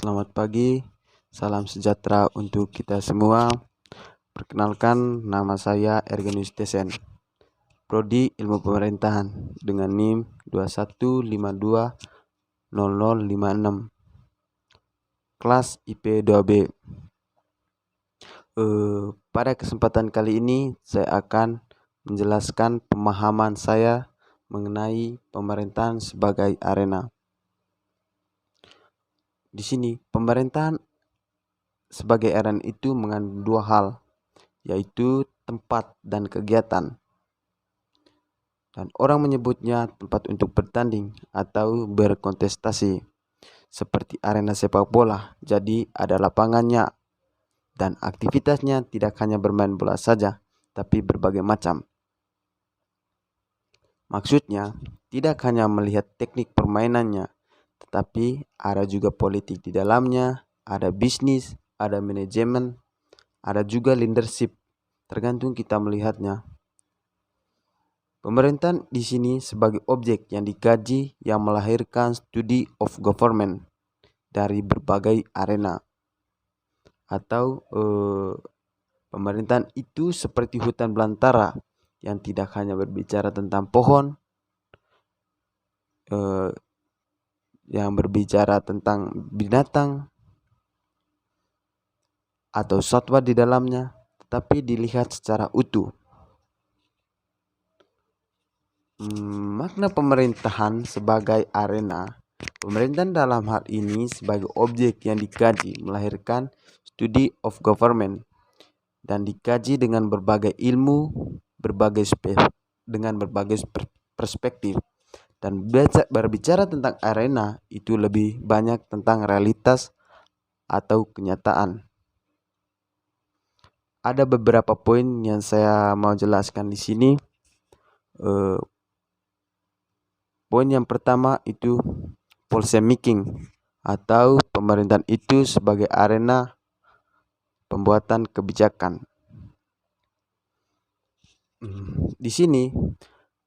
Selamat pagi, salam sejahtera untuk kita semua. Perkenalkan, nama saya Ergenus Desen, Prodi Ilmu Pemerintahan dengan NIM 21520056, kelas IP 2B. Pada kesempatan kali ini saya akan menjelaskan pemahaman saya mengenai pemerintahan sebagai arena. Di sini, pemerintahan sebagai arena itu mengandung dua hal, yaitu tempat dan kegiatan. Dan orang menyebutnya tempat untuk bertanding atau berkontestasi, seperti arena sepak bola. Jadi ada lapangannya dan aktivitasnya tidak hanya bermain bola saja, tapi berbagai macam. Maksudnya, tidak hanya melihat teknik permainannya, tetapi ada juga politik di dalamnya, ada bisnis, ada manajemen, ada juga leadership. Tergantung kita melihatnya. Pemerintahan di sini sebagai objek yang dikaji yang melahirkan studi of government dari berbagai arena. Atau pemerintahan itu seperti hutan belantara yang tidak hanya berbicara tentang pohon, yang berbicara tentang binatang atau satwa di dalamnya, tetapi dilihat secara utuh. Makna pemerintahan sebagai arena. Pemerintahan dalam hal ini sebagai objek yang dikaji melahirkan studi of government dan dikaji dengan berbagai ilmu, dengan berbagai perspektif. Dan berbicara tentang arena itu lebih banyak tentang realitas atau kenyataan. Ada beberapa poin yang saya mau jelaskan di sini. Poin yang pertama itu policy making atau pemerintahan itu sebagai arena pembuatan kebijakan. Di sini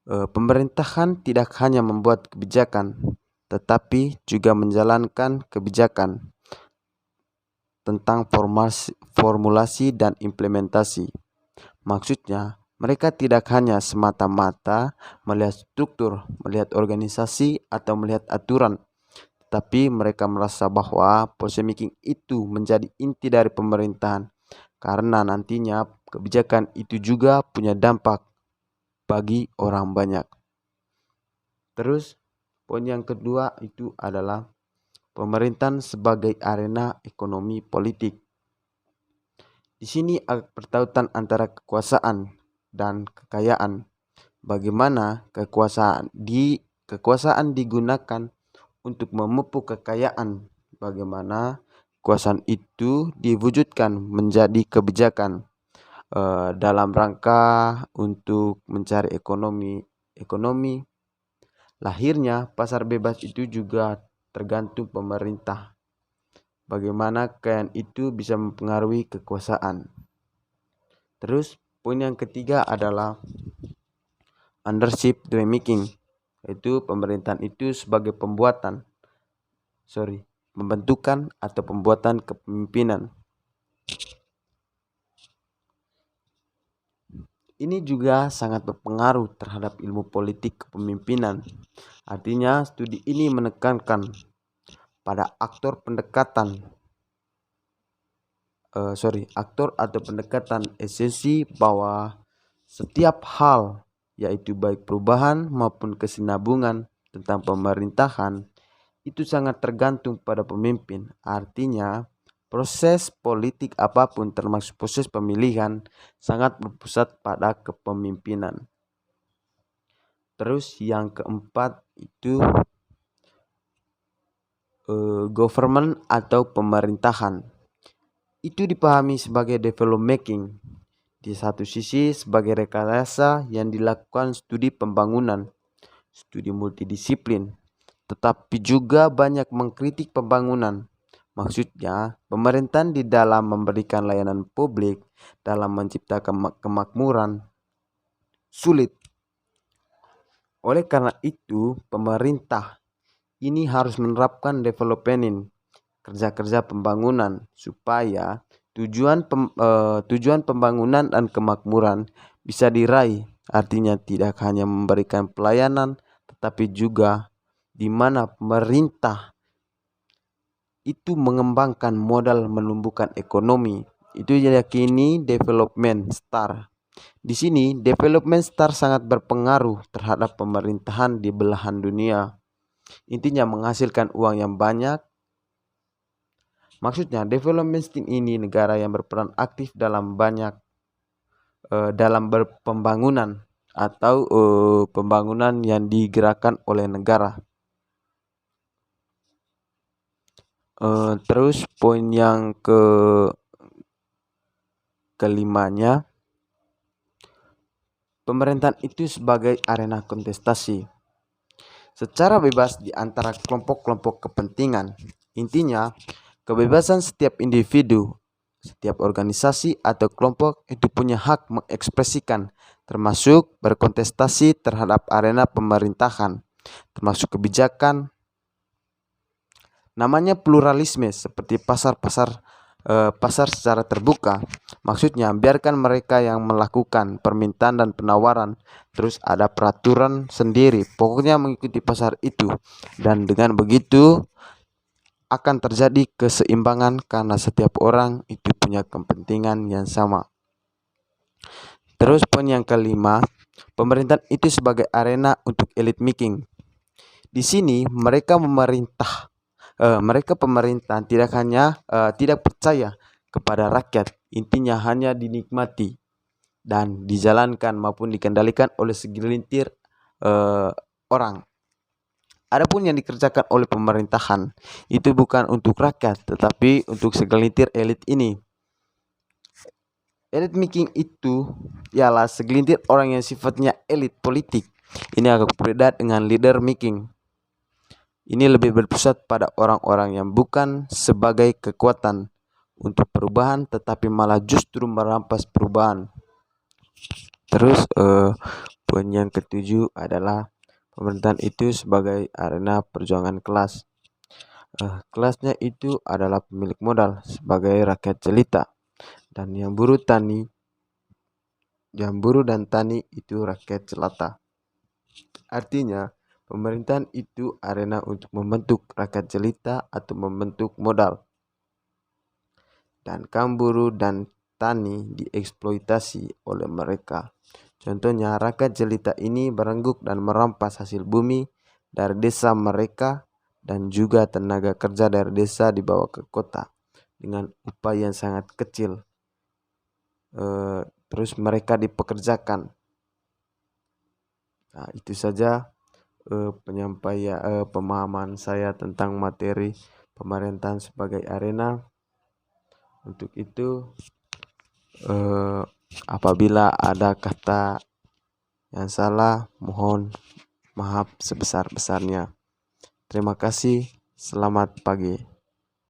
pemerintahan tidak hanya membuat kebijakan, tetapi juga menjalankan kebijakan tentang formulasi dan implementasi. Maksudnya, mereka tidak hanya semata-mata melihat struktur, melihat organisasi, atau melihat aturan, tapi mereka merasa bahwa policy making itu menjadi inti dari pemerintahan, karena nantinya kebijakan itu juga punya dampak bagi orang banyak. Terus, poin yang kedua itu adalah pemerintahan sebagai arena ekonomi politik. Di sini ada pertautan antara kekuasaan dan kekayaan. Bagaimana kekuasaan digunakan untuk memupuk kekayaan. Bagaimana kekuasaan itu diwujudkan menjadi kebijakan dalam rangka untuk mencari ekonomi. Lahirnya pasar bebas itu juga tergantung pemerintah. Bagaimana kekayaan itu bisa mempengaruhi kekuasaan. Terus poin yang ketiga adalah leadership making, yaitu pemerintahan itu sebagai pembentukan atau pembuatan kepemimpinan. Ini juga sangat berpengaruh terhadap ilmu politik kepemimpinan. Artinya studi ini menekankan pada aktor atau pendekatan esensi bahwa setiap hal, yaitu baik perubahan maupun kesinambungan tentang pemerintahan, itu sangat tergantung pada pemimpin. Artinya proses politik apapun termasuk proses pemilihan sangat berpusat pada kepemimpinan. Terus yang keempat itu government atau pemerintahan. Itu dipahami sebagai development making. Di satu sisi sebagai rekayasa yang dilakukan studi pembangunan, studi multidisiplin, tetapi juga banyak mengkritik pembangunan. Maksudnya, pemerintahan di dalam memberikan layanan publik, dalam menciptakan kemakmuran, sulit. Oleh karena itu, pemerintah ini harus menerapkan development kerja-kerja pembangunan supaya tujuan pembangunan dan kemakmuran bisa diraih. Artinya tidak hanya memberikan pelayanan, tetapi juga di mana pemerintah itu mengembangkan modal menumbuhkan ekonomi. Itu diyakini development star. Di sini development star sangat berpengaruh terhadap pemerintahan di belahan dunia. Intinya menghasilkan uang yang banyak. Maksudnya development star ini negara yang berperan aktif dalam dalam berpembangunan atau pembangunan yang digerakkan oleh negara. Terus poin yang kelimanya, pemerintahan itu sebagai arena kontestasi secara bebas di antara kelompok-kelompok kepentingan. Intinya, kebebasan setiap individu, setiap organisasi atau kelompok itu punya hak mengekspresikan, termasuk berkontestasi terhadap arena pemerintahan, termasuk kebijakan. Namanya pluralisme, seperti pasar secara terbuka. Maksudnya biarkan mereka yang melakukan permintaan dan penawaran, terus ada peraturan sendiri, pokoknya mengikuti pasar itu. Dan dengan begitu akan terjadi keseimbangan karena setiap orang itu punya kepentingan yang sama. Terus poin yang kelima, pemerintahan itu sebagai arena untuk elite making. Di sini mereka pemerintahan tidak percaya kepada rakyat. Intinya hanya dinikmati dan dijalankan maupun dikendalikan oleh segelintir orang. Adapun yang dikerjakan oleh pemerintahan itu bukan untuk rakyat, tetapi untuk segelintir elit ini. Elite making itu ialah segelintir orang yang sifatnya elit politik. Ini agak berbeda dengan leader making. Ini lebih berpusat pada orang-orang yang bukan sebagai kekuatan untuk perubahan, tetapi malah justru merampas perubahan. Terus poin yang ketujuh adalah pemerintahan itu sebagai arena perjuangan kelas. Kelasnya itu adalah pemilik modal sebagai rakyat jelita, dan yang buruh dan tani itu rakyat jelata. Artinya pemerintahan itu arena untuk membentuk rakyat jelita atau membentuk modal. Dan kaum buruh dan tani dieksploitasi oleh mereka. Contohnya rakyat jelita ini berengguk dan merampas hasil bumi dari desa mereka dan juga tenaga kerja dari desa dibawa ke kota dengan upah yang sangat kecil. Terus mereka dipekerjakan. Nah, itu saja penyampaian pemahaman saya tentang materi pemerintahan sebagai arena. Untuk itu apabila ada kata yang salah, mohon maaf sebesar-besarnya. Terima kasih, selamat pagi.